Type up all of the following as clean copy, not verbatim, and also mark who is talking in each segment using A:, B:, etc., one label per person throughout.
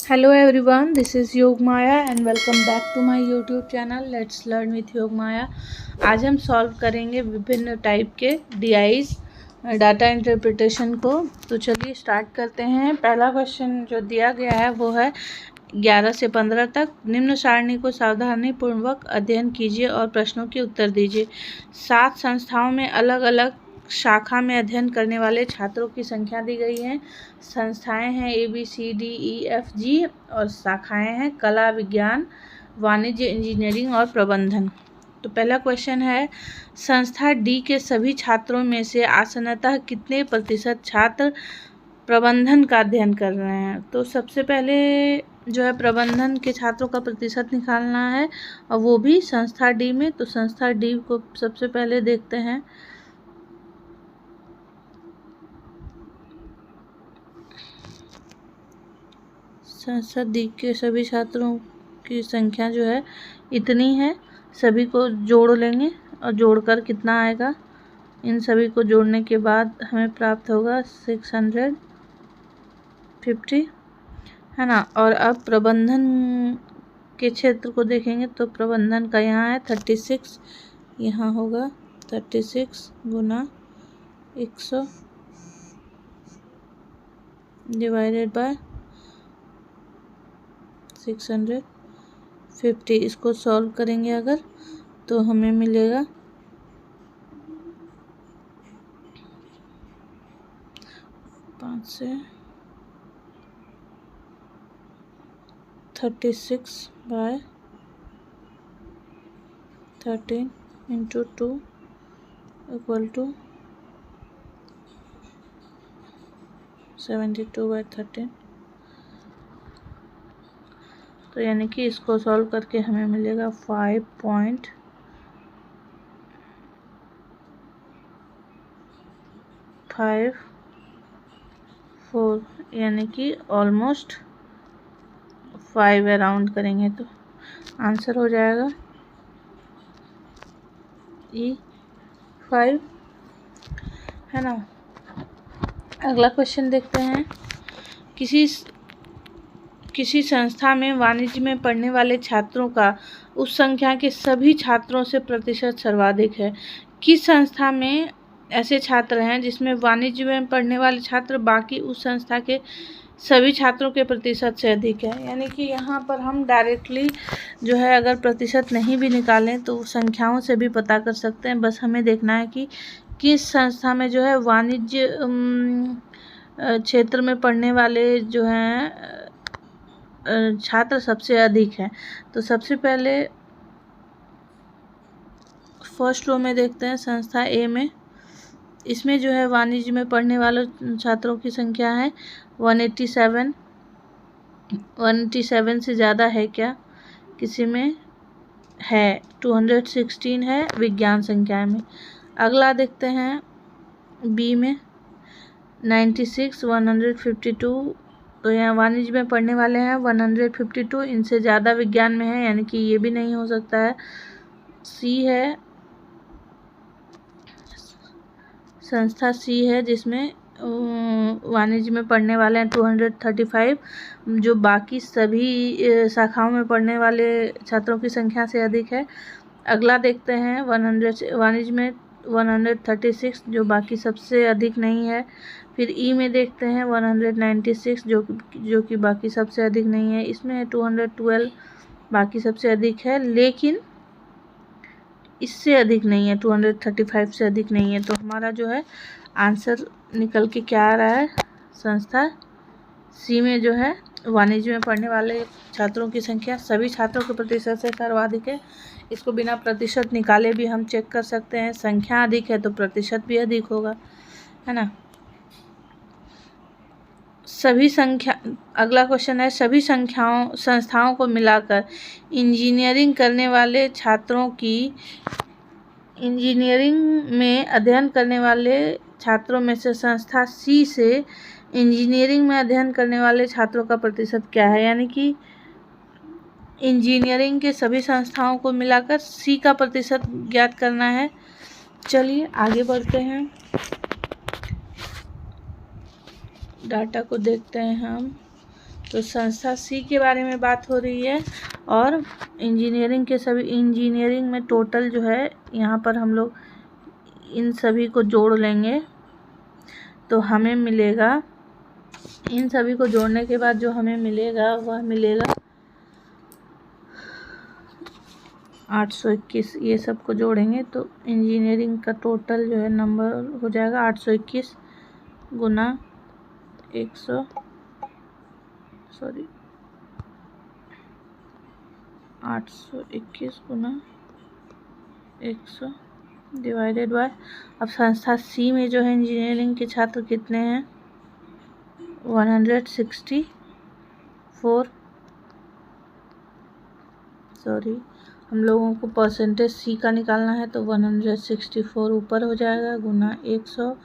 A: Hello everyone, this is Yog Maya and welcome back to my YouTube channel Let's Learn with Yog Maya। आज हम solve करेंगे विभिन्न type के DIs data interpretation को। तो चलिए स्टार्ट करते हैं। पहला क्वेश्चन जो दिया गया है वो है 11 से 15 तक निम्न सारणी को सावधानीपूर्वक अध्ययन कीजिए और प्रश्नों के उत्तर दीजिए। 7 संस्थाओं में अलग अलग शाखा में अध्ययन करने वाले छात्रों की संख्या दी गई है। संस्थाएं हैं ABCDEFG और शाखाएं हैं कला, विज्ञान, वाणिज्य, इंजीनियरिंग और प्रबंधन। तो पहला क्वेश्चन है, संस्था डी के सभी छात्रों में से आसन्नतः कितने प्रतिशत छात्र प्रबंधन का अध्ययन कर रहे हैं। तो सबसे पहले जो है प्रबंधन के छात्रों का प्रतिशत निकालना है और वो भी संस्था डी में। तो संस्था डी को सबसे पहले देखते हैं। संस्था डी के सभी छात्रों की संख्या जो है इतनी है। सभी को जोड़ लेंगे और जोड़कर कितना आएगा, इन सभी को जोड़ने के बाद हमें प्राप्त होगा 650, है ना। और अब प्रबंधन के क्षेत्र को देखेंगे तो प्रबंधन का यहाँ है 36, यहाँ होगा 36 गुना 100 डिवाइडेड बाय 650। इसको सॉल्व करेंगे अगर तो हमें मिलेगा 5 से 36 by 13 into 2 equal to 72 by 13। तो यानी कि इसको सॉल्व करके हमें मिलेगा 5.54, यानी कि ऑलमोस्ट 5 अराउंड करेंगे तो आंसर हो जाएगा E5, है ना। अगला क्वेश्चन देखते हैं। किसी संस्था में वाणिज्य में पढ़ने वाले छात्रों का उस संख्या के सभी छात्रों से प्रतिशत सर्वाधिक है। किस संस्था में ऐसे छात्र हैं जिसमें वाणिज्य में पढ़ने वाले छात्र बाकी उस संस्था के सभी छात्रों के प्रतिशत से अधिक है। यानी कि यहाँ पर हम डायरेक्टली जो है अगर प्रतिशत नहीं भी निकालें तो संख्याओं से भी पता कर सकते हैं। बस हमें देखना है कि किस संस्था में जो है वाणिज्य क्षेत्र में पढ़ने वाले जो हैं छात्र सबसे अधिक हैं। तो सबसे पहले फर्स्ट रो में देखते हैं संस्था ए में। इसमें जो है वाणिज्य में पढ़ने वाले छात्रों की संख्या है 187। 187 से ज़्यादा है क्या, किसी में है 216 है विज्ञान संख्या में। अगला देखते हैं बी में 96, 152। तो यहाँ वाणिज्य में पढ़ने वाले हैं 152, इनसे ज़्यादा विज्ञान में है, यानी कि ये भी नहीं हो सकता है। सी है, संस्था सी है जिसमें वाणिज्य में पढ़ने वाले हैं 235, जो बाकी सभी शाखाओं में पढ़ने वाले छात्रों की संख्या से अधिक है। अगला देखते हैं 100 वाणिज्य में 136, जो बाकी सबसे अधिक नहीं है। फिर ई में देखते हैं 196, जो कि बाकी सबसे अधिक नहीं है। इसमें 212 बाकी सबसे अधिक है, लेकिन इससे अधिक नहीं है, 235 से अधिक नहीं है। तो हमारा जो है आंसर निकल के क्या आ रहा है, संस्था सी में जो है वाणिज्य में पढ़ने वाले छात्रों की संख्या सभी छात्रों के प्रतिशत से सर्वाधिक है। इसको बिना प्रतिशत निकाले भी हम चेक कर सकते हैं। संख्या अधिक है तो प्रतिशत भी अधिक होगा, है ना। अगला क्वेश्चन है, सभी संस्थाओं को मिलाकर इंजीनियरिंग करने वाले छात्रों की इंजीनियरिंग में अध्ययन करने वाले छात्रों में से संस्था सी से इंजीनियरिंग में अध्ययन करने वाले छात्रों का प्रतिशत क्या है। यानी कि इंजीनियरिंग के सभी संस्थाओं को मिलाकर सी का प्रतिशत ज्ञात करना है। चलिए आगे बढ़ते हैं। डाटा को देखते हैं हम। तो संस्था सी के बारे में बात हो रही है। और इंजीनियरिंग के सभी, इंजीनियरिंग में टोटल जो है यहाँ पर हम लोग इन सभी को जोड़ लेंगे तो हमें मिलेगा, इन सभी को जोड़ने के बाद जो हमें मिलेगा वह मिलेगा 821। ये सब को जोड़ेंगे तो इंजीनियरिंग का टोटल जो है नंबर हो जाएगा 821 गुना 821 गुना 100 डिवाइडेड बाय, अब संस्था सी में जो है इंजीनियरिंग के छात्र कितने हैं, 164। हम लोगों को परसेंटेज सी का निकालना है तो 164 ऊपर हो जाएगा गुना 100,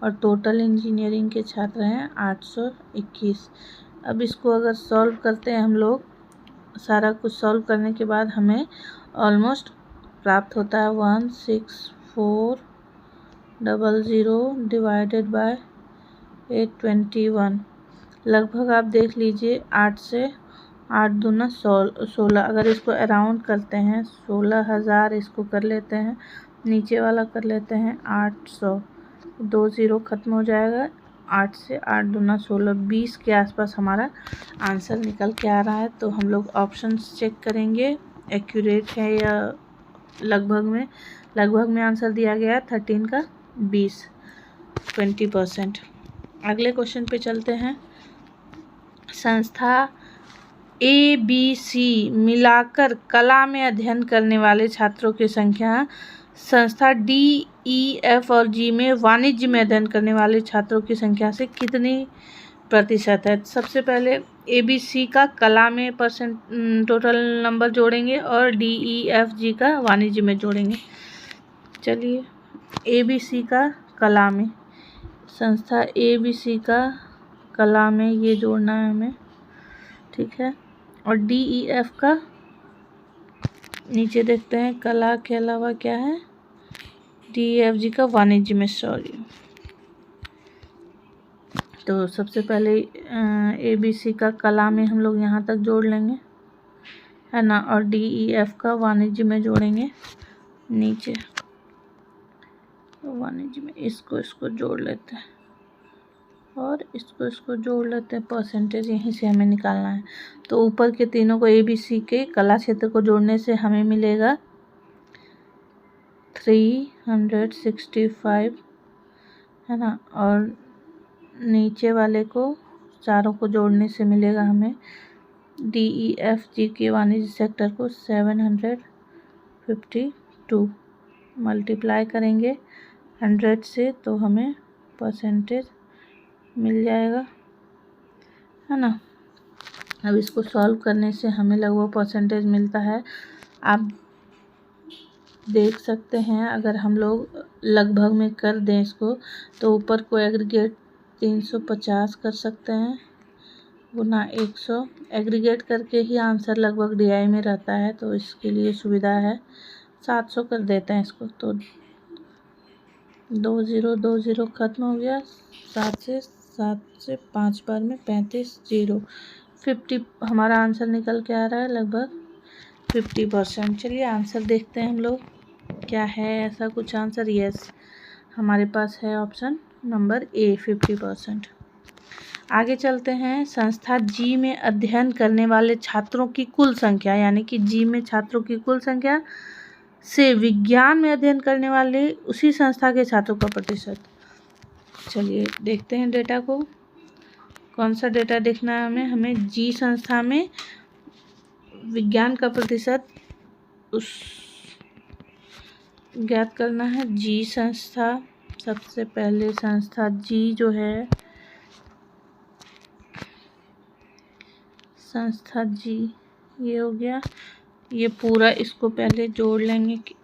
A: और टोटल इंजीनियरिंग के छात्र हैं 821। अब इसको अगर सॉल्व करते हैं हम लोग, सारा कुछ सॉल्व करने के बाद हमें ऑलमोस्ट प्राप्त होता है 16400 डिवाइडेड बाय 821। लगभग आप देख लीजिए 8 से 8 दूना 16। अगर इसको अराउंड करते हैं 16,000 इसको कर लेते हैं, नीचे वाला कर लेते हैं 800, 2 0 खत्म हो जाएगा। 8 से 8 दूना 16, 20 के आसपास हमारा आंसर निकल के आ रहा है। तो हम लोग ऑप्शंस चेक करेंगे एक्यूरेट है या लगभग में आंसर दिया गया है 13 का 20%। अगले क्वेश्चन पे चलते हैं। संस्था ABC मिलाकर कला में अध्ययन करने वाले छात्रों की संख्या संस्था DEF और G में वाणिज्य में अध्ययन करने वाले छात्रों की संख्या से कितनी प्रतिशत है। सबसे पहले ABC का कला में टोटल नंबर जोड़ेंगे और DEF G का वाणिज्य में जोड़ेंगे। चलिए ABC का कला में, संस्था ABC का कला में ये जोड़ना है हमें, ठीक है। और DEF का नीचे देखते हैं कला के अलावा क्या है, DEF G का वाणिज्य में, तो सबसे पहले ABC का कला में हम लोग यहाँ तक जोड़ लेंगे, है ना, और DEF का वाणिज्य में जोड़ेंगे नीचे, वाणिज्य में इसको जोड़ लेते हैं और इसको जोड़ लेते हैं। परसेंटेज यहीं से हमें निकालना है। तो ऊपर के तीनों को ABC के कला क्षेत्र को जोड़ने से हमें मिलेगा 365, है ना, और नीचे वाले को चारों को जोड़ने से मिलेगा हमें DEF G के वाणिज्य सेक्टर को 752। मल्टीप्लाई करेंगे 100 से तो हमें परसेंटेज मिल जाएगा, है ना। अब इसको सॉल्व करने से हमें लगभग परसेंटेज मिलता है। आप देख सकते हैं अगर हम लोग लगभग में कर दें इसको तो ऊपर को एग्रीगेट 350 कर सकते हैं गुना 100। एग्रीगेट करके ही आंसर लगभग DI में रहता है तो इसके लिए सुविधा है। 700 कर देते हैं इसको तो 2 0 खत्म हो गया। 7 से 5 बार में 35 0, 50 हमारा आंसर निकल के आ रहा है लगभग 50%। चलिए आंसर देखते हैं हम लोग क्या है, ऐसा कुछ आंसर। यस, हमारे पास है ऑप्शन नंबर A 50%। आगे चलते हैं। संस्था G में अध्ययन करने वाले छात्रों की कुल संख्या, यानी कि G में छात्रों की कुल संख्या से विज्ञान में अध्ययन करने वाले उसी संस्था के छात्रों का प्रतिशत। चलिए देखते हैं डेटा को, कौन सा डेटा देखना है हमें G संस्था में विज्ञान का प्रतिशत उस ज्ञात करना है। G संस्था, सबसे पहले संस्था G जो है, संस्था G ये हो गया, ये पूरा इसको पहले जोड़ लेंगे कि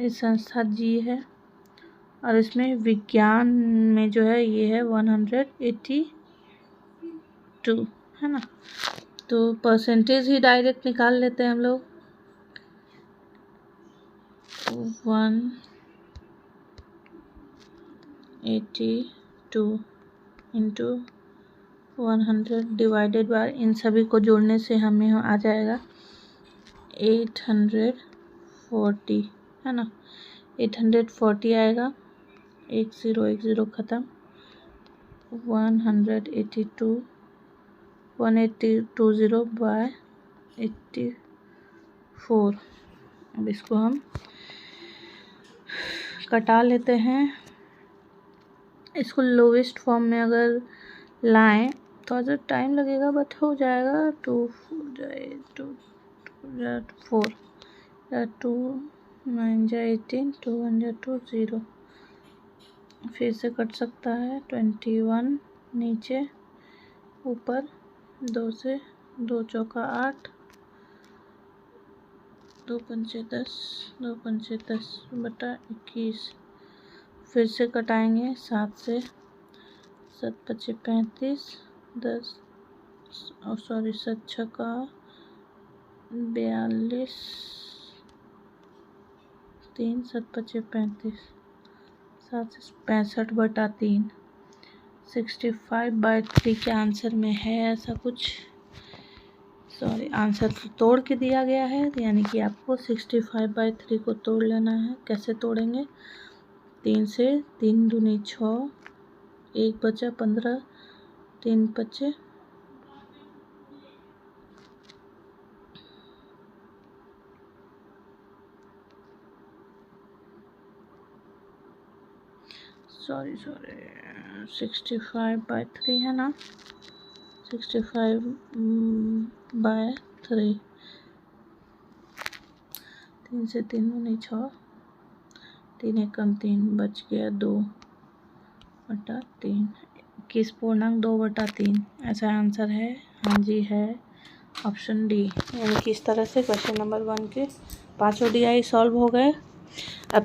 A: ये संस्था G है और इसमें विज्ञान में जो है ये है 182, है ना। तो परसेंटेज ही डायरेक्ट निकाल लेते हैं हम लोग। 182 इंटू 100 डिवाइडेड बाय, इन सभी को जोड़ने से हमें आ जाएगा 840, है ना। 840 आएगा, 10 ख़त्म, 182 1820 बाय 84। अब इसको हम कटा लेते हैं। इसको लोवेस्ट फॉर्म में अगर लाएं थोड़ा सा टाइम लगेगा, बट हो जाएगा। 2 4 2 9 18 2 1 2 0, फिर से कट सकता है। 21 नीचे ऊपर, 2 से 2 चौका 8, 2 पंचे 10, 2 पंचे 10 बटा 21, फिर से कटाएंगे 7 से, 7 पचे 35, 10 सॉरी 7 छक्का 42, 3 7 पचे 35, 7 से 65 बटा 3, 65/3 के आंसर में है ऐसा कुछ। सॉरी, आंसर तो तोड़ के दिया गया है, यानी कि आपको 65/3 को तोड़ लेना है। कैसे तोड़ेंगे? 3 से 3 दूनी 6, 1 बचा 15, 3 बचे, सॉरी 65/3 है ना, 65/3, 3 से 3 दूनी 6, 3 एकम 3, बच गया 2/3, 21.2/3 ऐसा आंसर है। हाँ जी है, ऑप्शन डी। यानी कि इस तरह से क्वेश्चन नंबर 1 के 5 ODI सॉल्व हो गए। अब